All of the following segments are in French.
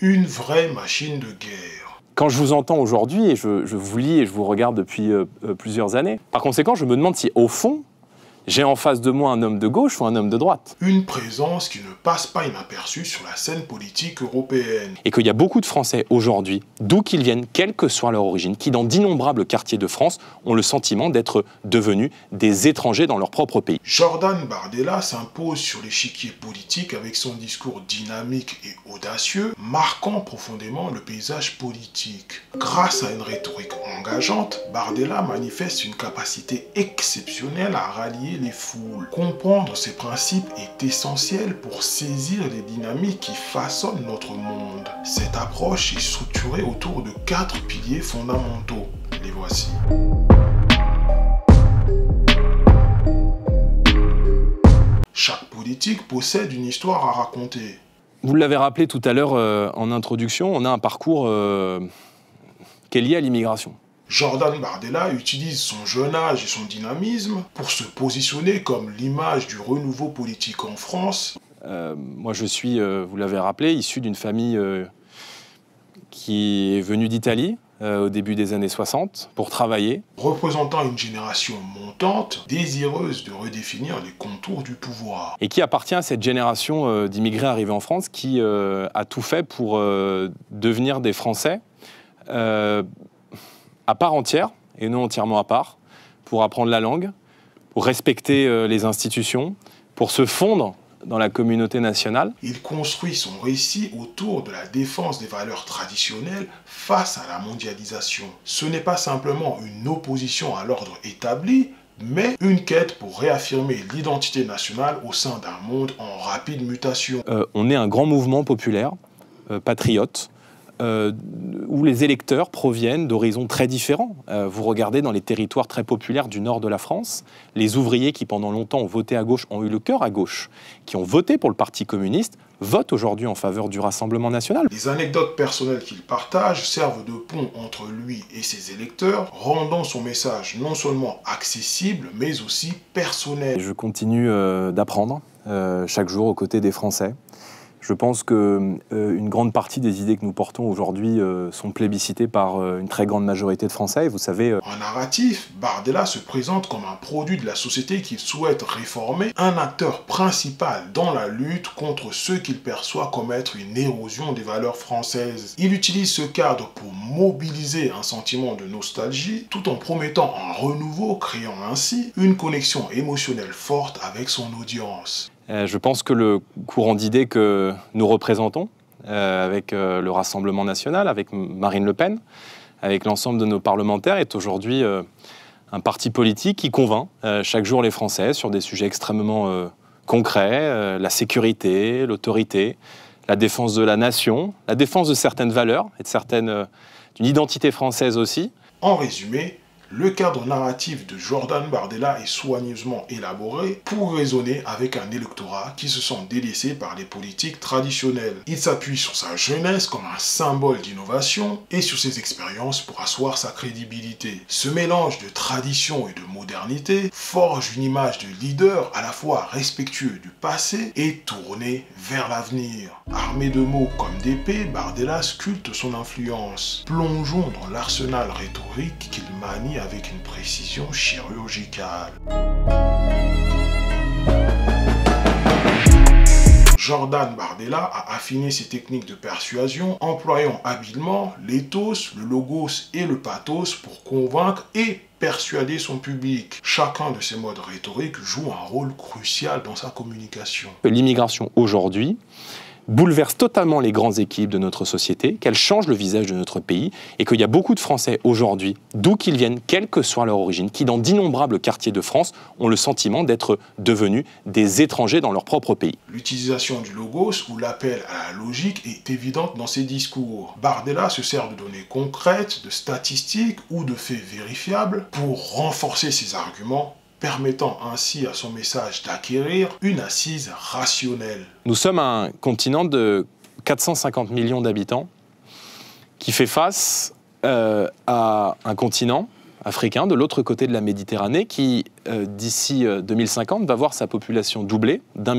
Une vraie machine de guerre. Quand je vous entends aujourd'hui, et je vous lis et je vous regarde depuis plusieurs années, par conséquent, je me demande si, au fond, j'ai en face de moi un homme de gauche ou un homme de droite. Une présence qui ne passe pas inaperçue sur la scène politique européenne. Et qu'il y a beaucoup de Français aujourd'hui, d'où qu'ils viennent, quelle que soit leur origine, qui dans d'innombrables quartiers de France ont le sentiment d'être devenus des étrangers dans leur propre pays. Jordan Bardella s'impose sur l'échiquier politique avec son discours dynamique et audacieux, marquant profondément le paysage politique. Grâce à une rhétorique engageante, Bardella manifeste une capacité exceptionnelle à rallier les foules. Comprendre ces principes est essentiel pour saisir les dynamiques qui façonnent notre monde. Cette approche est structurée autour de 4 piliers fondamentaux. Les voici. Chaque politique possède une histoire à raconter. Vous l'avez rappelé tout à l'heure en introduction, on a un parcours qui est lié à l'immigration. Jordan Bardella utilise son jeune âge et son dynamisme pour se positionner comme l'image du renouveau politique en France. Moi je suis, vous l'avez rappelé, issu d'une famille qui est venue d'Italie au début des années 60 pour travailler. Représentant une génération montante, désireuse de redéfinir les contours du pouvoir. Et qui appartient à cette génération d'immigrés arrivés en France qui a tout fait pour devenir des Français à part entière, et non entièrement à part, pour apprendre la langue, pour respecter les institutions, pour se fondre dans la communauté nationale. Il construit son récit autour de la défense des valeurs traditionnelles face à la mondialisation. Ce n'est pas simplement une opposition à l'ordre établi, mais une quête pour réaffirmer l'identité nationale au sein d'un monde en rapide mutation. On est un grand mouvement populaire, patriote, où les électeurs proviennent d'horizons très différents. Vous regardez dans les territoires très populaires du nord de la France, les ouvriers qui pendant longtemps ont voté à gauche, ont eu le cœur à gauche, qui ont voté pour le Parti communiste, votent aujourd'hui en faveur du Rassemblement national. Les anecdotes personnelles qu'il partage servent de pont entre lui et ses électeurs, rendant son message non seulement accessible, mais aussi personnel. Je continue d'apprendre chaque jour aux côtés des Français. Je pense qu'une grande partie des idées que nous portons aujourd'hui sont plébiscitées par une très grande majorité de Français. Vous savez, en narratif, Bardella se présente comme un produit de la société qu'il souhaite réformer, un acteur principal dans la lutte contre ceux qu'il perçoit comme être une érosion des valeurs françaises. Il utilise ce cadre pour mobiliser un sentiment de nostalgie, tout en promettant un renouveau, créant ainsi une connexion émotionnelle forte avec son audience. Je pense que le courant d'idées que nous représentons, avec le Rassemblement national, avec Marine Le Pen, avec l'ensemble de nos parlementaires, est aujourd'hui un parti politique qui convainc chaque jour les Français sur des sujets extrêmement concrets, la sécurité, l'autorité, la défense de la nation, la défense de certaines valeurs et d'une identité française aussi. En résumé, le cadre narratif de Jordan Bardella est soigneusement élaboré pour raisonner avec un électorat qui se sent délaissé par les politiques traditionnelles. Il s'appuie sur sa jeunesse comme un symbole d'innovation et sur ses expériences pour asseoir sa crédibilité. Ce mélange de tradition et de modernité forge une image de leader à la fois respectueux du passé et tourné vers l'avenir. Armé de mots comme d'épées, Bardella sculpte son influence. Plongeons dans l'arsenal rhétorique qu'il manie avec une précision chirurgicale. Jordan Bardella a affiné ses techniques de persuasion, employant habilement l'éthos, le logos et le pathos pour convaincre et persuader son public. Chacun de ces modes rhétoriques joue un rôle crucial dans sa communication. L'immigration aujourd'hui bouleverse totalement les grands équilibres de notre société, qu'elle change le visage de notre pays et qu'il y a beaucoup de Français aujourd'hui, d'où qu'ils viennent, quelle que soit leur origine, qui dans d'innombrables quartiers de France ont le sentiment d'être devenus des étrangers dans leur propre pays. L'utilisation du logos ou l'appel à la logique est évidente dans ses discours. Bardella se sert de données concrètes, de statistiques ou de faits vérifiables pour renforcer ses arguments, permettant ainsi à son message d'acquérir une assise rationnelle. Nous sommes un continent de 450 millions d'habitants qui fait face à un continent africain de l'autre côté de la Méditerranée qui, d'ici 2050, va voir sa population doubler d'1,2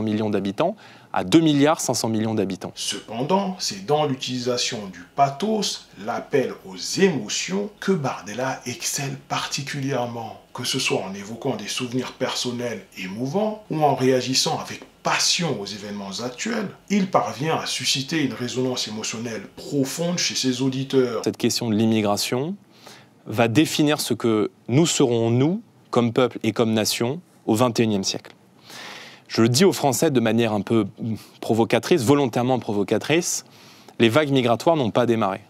milliard d'habitants à 2,5 milliards d'habitants. Cependant, c'est dans l'utilisation du pathos, l'appel aux émotions, que Bardella excelle particulièrement. Que ce soit en évoquant des souvenirs personnels émouvants ou en réagissant avec passion aux événements actuels, il parvient à susciter une résonance émotionnelle profonde chez ses auditeurs. Cette question de l'immigration va définir ce que nous serons, nous, comme peuple et comme nation, au XXIe siècle. Je le dis aux Français de manière un peu provocatrice, volontairement provocatrice, les vagues migratoires n'ont pas démarré.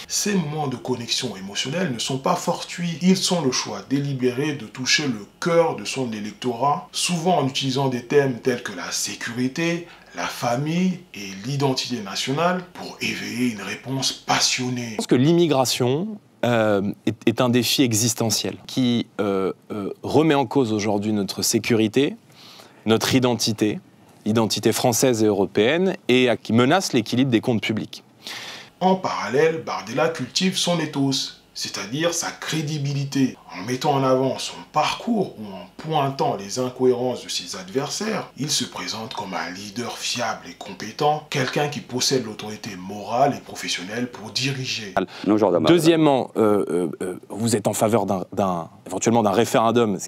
Ces moments de connexion émotionnelle ne sont pas fortuits, ils sont le choix délibéré de toucher le cœur de son électorat, souvent en utilisant des thèmes tels que la sécurité, la famille et l'identité nationale pour éveiller une réponse passionnée. Je pense que l'immigration est un défi existentiel qui remet en cause aujourd'hui notre sécurité, notre identité, l'identité française et européenne, et qui menace l'équilibre des comptes publics. En parallèle, Bardella cultive son ethos, c'est-à-dire sa crédibilité, en mettant en avant son parcours ou en pointant les incohérences de ses adversaires. Il se présente comme un leader fiable et compétent, quelqu'un qui possède l'autorité morale et professionnelle pour diriger. Deuxièmement, vous êtes en faveur éventuellement d'un référendum,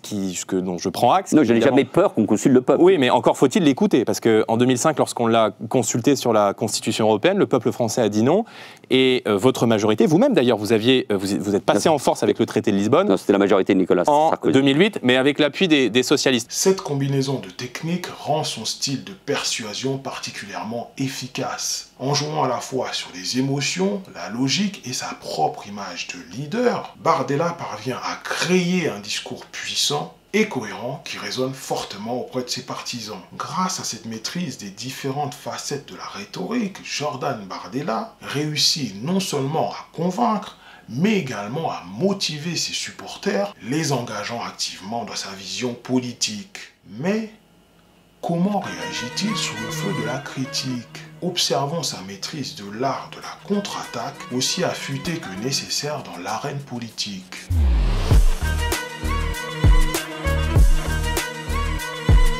dont je prends acte. Non, je n'ai jamais peur qu'on consulte le peuple. Oui, mais encore faut-il l'écouter, parce qu'en 2005, lorsqu'on l'a consulté sur la Constitution européenne, le peuple français a dit non, et votre majorité, vous-même d'ailleurs, vous êtes passé en force avec le traité de Lisbonne. Non, c'était la majorité de Nicolas Sarkozy. En 2008, mais avec l'appui des socialistes. Cette combinaison de techniques rend son style de persuasion particulièrement efficace. En jouant à la fois sur les émotions, la logique et sa propre image de leader, Bardella parvient à créer un discours puissant et cohérent qui résonne fortement auprès de ses partisans. Grâce à cette maîtrise des différentes facettes de la rhétorique, Jordan Bardella réussit non seulement à convaincre, mais également à motiver ses supporters, les engageant activement dans sa vision politique. Mais comment réagit-il sous le feu de la critique? Observons sa maîtrise de l'art de la contre-attaque, aussi affûtée que nécessaire dans l'arène politique.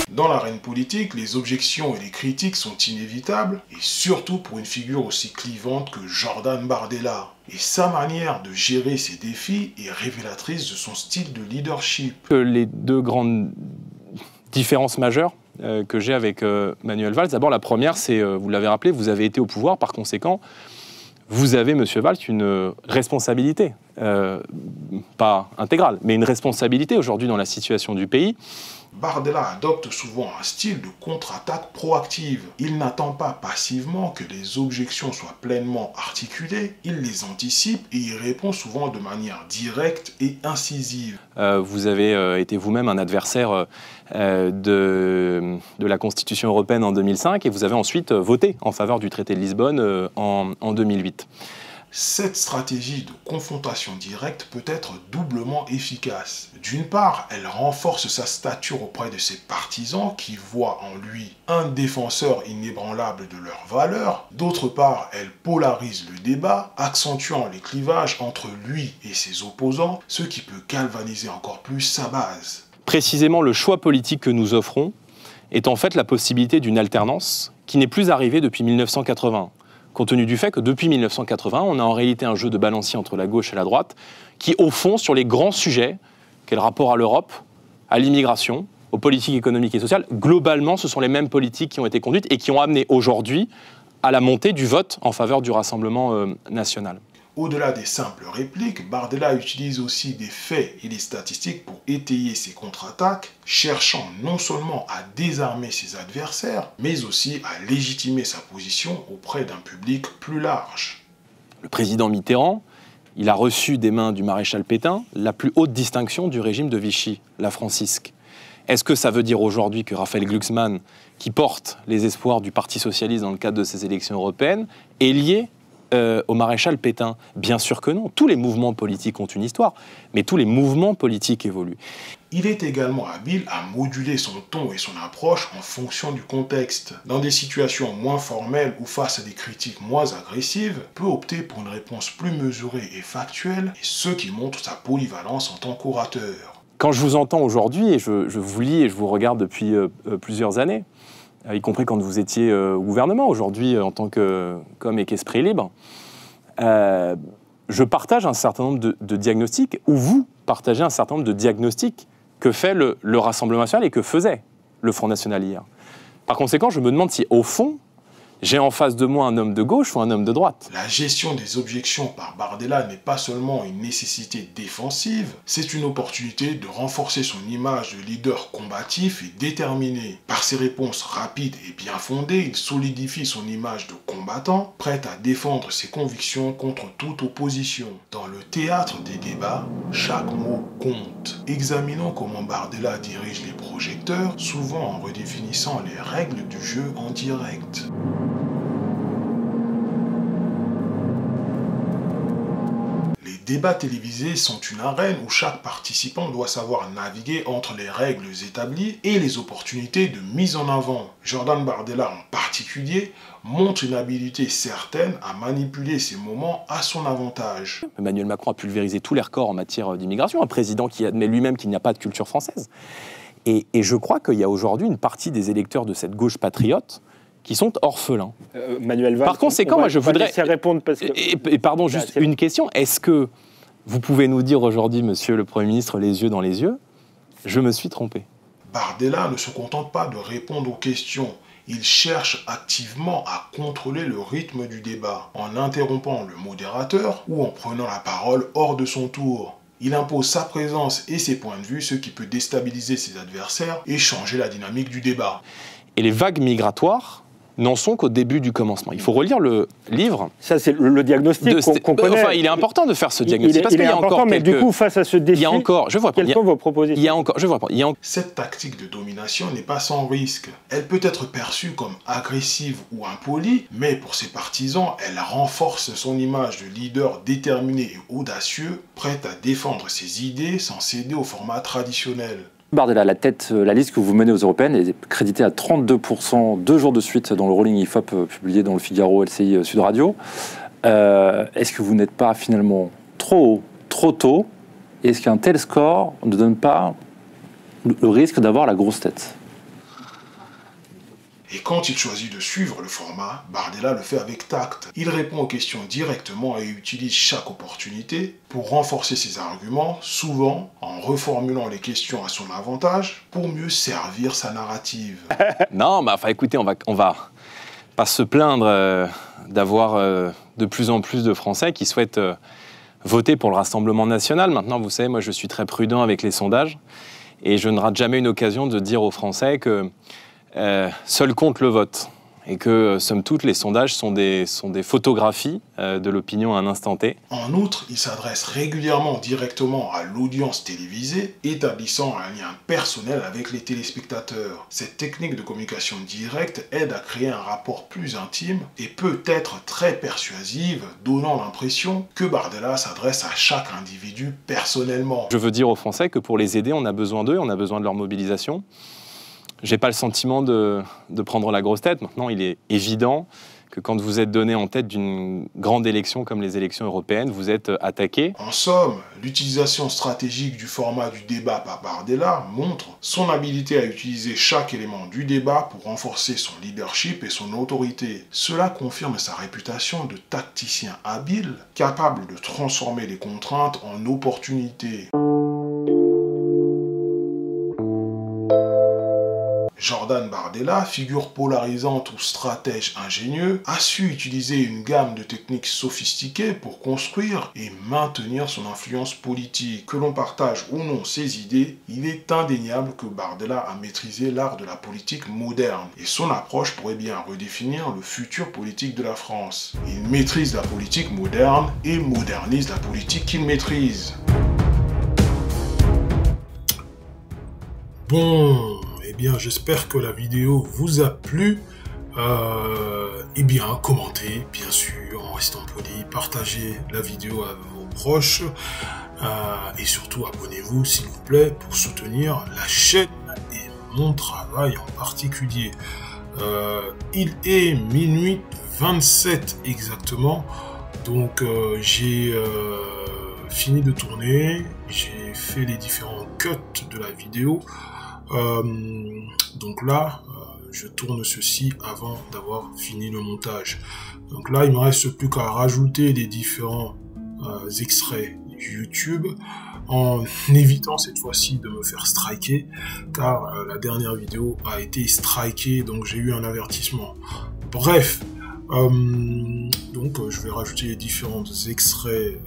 Dans l'arène politique, les objections et les critiques sont inévitables, et surtout pour une figure aussi clivante que Jordan Bardella. Et sa manière de gérer ces défis est révélatrice de son style de leadership. Les deux grandes différences majeures que j'ai avec Manuel Valls, d'abord la première, c'est, vous l'avez rappelé, vous avez été au pouvoir, par conséquent, vous avez, Monsieur Valls, une responsabilité, pas intégrale, mais une responsabilité aujourd'hui dans la situation du pays. Bardella adopte souvent un style de contre-attaque proactive. Il n'attend pas passivement que les objections soient pleinement articulées, il les anticipe et y répond souvent de manière directe et incisive. Vous avez été vous-même un adversaire de la Constitution européenne en 2005 et vous avez ensuite voté en faveur du traité de Lisbonne en 2008. Cette stratégie de confrontation directe peut être doublement efficace. D'une part, elle renforce sa stature auprès de ses partisans qui voient en lui un défenseur inébranlable de leurs valeurs. D'autre part, elle polarise le débat, accentuant les clivages entre lui et ses opposants, ce qui peut galvaniser encore plus sa base. Précisément, le choix politique que nous offrons est en fait la possibilité d'une alternance qui n'est plus arrivée depuis 1980. Compte tenu du fait que depuis 1980, on a en réalité un jeu de balancier entre la gauche et la droite qui, au fond, sur les grands sujets, qu'est le rapport à l'Europe, à l'immigration, aux politiques économiques et sociales, globalement, ce sont les mêmes politiques qui ont été conduites et qui ont amené aujourd'hui à la montée du vote en faveur du Rassemblement national. Au-delà des simples répliques, Bardella utilise aussi des faits et des statistiques pour étayer ses contre-attaques, cherchant non seulement à désarmer ses adversaires, mais aussi à légitimer sa position auprès d'un public plus large. Le président Mitterrand, il a reçu des mains du maréchal Pétain la plus haute distinction du régime de Vichy, la Francisque. Est-ce que ça veut dire aujourd'hui que Raphaël Glucksmann, qui porte les espoirs du Parti socialiste dans le cadre de ces élections européennes, est lié au maréchal Pétain? Bien sûr que non. Tous les mouvements politiques ont une histoire, mais tous les mouvements politiques évoluent. Il est également habile à moduler son ton et son approche en fonction du contexte. Dans des situations moins formelles ou face à des critiques moins agressives, peut opter pour une réponse plus mesurée et factuelle, et ce qui montre sa polyvalence en tant qu'orateur. Quand je vous entends aujourd'hui, et je vous lis et je vous regarde depuis plusieurs années, y compris quand vous étiez au gouvernement, aujourd'hui en tant qu'homme et qu'esprit libre, je partage un certain nombre de diagnostics, ou vous partagez un certain nombre de diagnostics que fait le Rassemblement national et que faisait le Front national hier. Par conséquent, je me demande si, au fond, j'ai en face de moi un homme de gauche ou un homme de droite. La gestion des objections par Bardella n'est pas seulement une nécessité défensive, c'est une opportunité de renforcer son image de leader combatif et déterminé. Par ses réponses rapides et bien fondées, il solidifie son image de combattant, prêt à défendre ses convictions contre toute opposition. Dans le théâtre des débats, chaque mot compte. Examinons comment Bardella dirige les projecteurs, souvent en redéfinissant les règles du jeu en direct. Les débats télévisés sont une arène où chaque participant doit savoir naviguer entre les règles établies et les opportunités de mise en avant. Jordan Bardella en particulier montre une habileté certaine à manipuler ces moments à son avantage. Emmanuel Macron a pulvérisé tous les records en matière d'immigration, un président qui admet lui-même qu'il n'y a pas de culture française. Et je crois qu'il y a aujourd'hui une partie des électeurs de cette gauche patriote qui sont orphelins. Manuel Valls, par conséquent, moi je voudrais... répondre parce que... Et pardon, juste une question. Est-ce que vous pouvez nous dire aujourd'hui, monsieur le Premier ministre, les yeux dans les yeux, je me suis trompé? Bardella ne se contente pas de répondre aux questions. Il cherche activement à contrôler le rythme du débat, en interrompant le modérateur ou en prenant la parole hors de son tour. Il impose sa présence et ses points de vue, ce qui peut déstabiliser ses adversaires et changer la dynamique du débat. Et les vagues migratoires n'en sont qu'au début du commencement. Il faut relire le livre. Ça, c'est le diagnostic qu'on connaît. Enfin, il est important de faire ce diagnostic. Il est important, mais du coup, face à ce défi, quelles sont vos propositions? Cette tactique de domination n'est pas sans risque. Elle peut être perçue comme agressive ou impolie, mais pour ses partisans, elle renforce son image de leader déterminé et audacieux, prêt à défendre ses idées sans céder au format traditionnel. Bardella, la liste que vous menez aux Européennes est créditée à 32%, 2 jours de suite dans le Rolling IFOP publié dans le Figaro LCI Sud Radio. Est-ce que vous n'êtes pas finalement trop haut, trop tôt? Et est-ce qu'un tel score ne donne pas le risque d'avoir la grosse tête? Et quand il choisit de suivre le format, Bardella le fait avec tact. Il répond aux questions directement et utilise chaque opportunité pour renforcer ses arguments, souvent en reformulant les questions à son avantage pour mieux servir sa narrative. Non, bah, enfin écoutez, on va pas se plaindre d'avoir de plus en plus de Français qui souhaitent voter pour le Rassemblement national. Maintenant, vous savez, moi je suis très prudent avec les sondages et je ne rate jamais une occasion de dire aux Français que seul compte le vote et que, somme toute, les sondages sont des photographies de l'opinion à un instant T. En outre, il s'adresse régulièrement directement à l'audience télévisée, établissant un lien personnel avec les téléspectateurs. Cette technique de communication directe aide à créer un rapport plus intime et peut être très persuasive, donnant l'impression que Bardella s'adresse à chaque individu personnellement. Je veux dire aux Français que pour les aider, on a besoin d'eux, on a besoin de leur mobilisation. J'ai pas le sentiment de prendre la grosse tête. Maintenant, il est évident que quand vous êtes donné en tête d'une grande élection comme les élections européennes, vous êtes attaqué. En somme, l'utilisation stratégique du format du débat par Bardella montre son habilité à utiliser chaque élément du débat pour renforcer son leadership et son autorité. Cela confirme sa réputation de tacticien habile, capable de transformer les contraintes en opportunités. Jordan Bardella, figure polarisante ou stratège ingénieux, a su utiliser une gamme de techniques sophistiquées pour construire et maintenir son influence politique. Que l'on partage ou non ses idées, il est indéniable que Bardella a maîtrisé l'art de la politique moderne et son approche pourrait bien redéfinir le futur politique de la France. Il maîtrise la politique moderne et modernise la politique qu'il maîtrise. Bon... Eh bien, j'espère que la vidéo vous a plu. Eh bien, commentez, bien sûr, en restant poli, partagez la vidéo à vos proches et surtout abonnez-vous, s'il vous plaît, pour soutenir la chaîne et mon travail en particulier. Il est minuit 27 exactement, donc j'ai fini de tourner, j'ai fait les différents cuts de la vidéo. Donc là, je tourne ceci avant d'avoir fini le montage. Donc là, il me reste plus qu'à rajouter les différents extraits YouTube, en évitant cette fois-ci de me faire striker, car la dernière vidéo a été strikée, donc j'ai eu un avertissement. Bref, donc je vais rajouter les différents extraits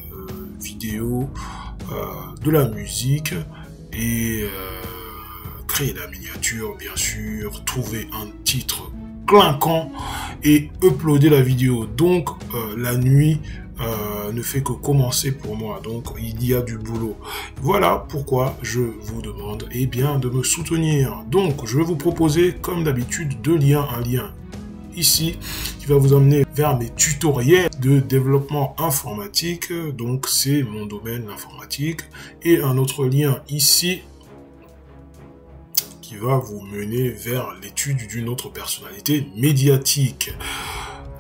vidéo, de la musique, et créer la miniature, bien sûr, trouver un titre clinquant et uploader la vidéo. Donc la nuit ne fait que commencer pour moi, donc il y a du boulot. Voilà pourquoi je vous demande bien de me soutenir. Donc je vais vous proposer comme d'habitude deux liens, un lien ici qui va vous emmener vers mes tutoriels de développement informatique, donc c'est mon domaine informatique, et un autre lien ici qui va vous mener vers l'étude d'une autre personnalité médiatique.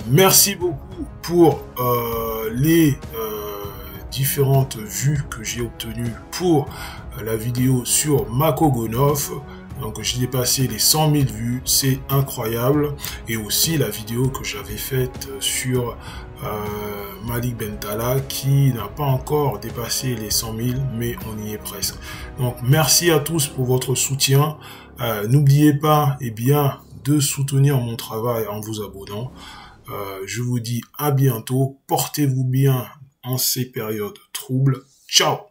Merci beaucoup pour les différentes vues que j'ai obtenues pour la vidéo sur Makogonov. Donc j'ai dépassé les 100 000 vues, c'est incroyable. Et aussi la vidéo que j'avais faite sur Malik Bentala qui n'a pas encore dépassé les 100 000, mais on y est presque. Donc merci à tous pour votre soutien. N'oubliez pas de soutenir mon travail en vous abonnant. Je vous dis à bientôt, portez-vous bien en ces périodes troubles. Ciao!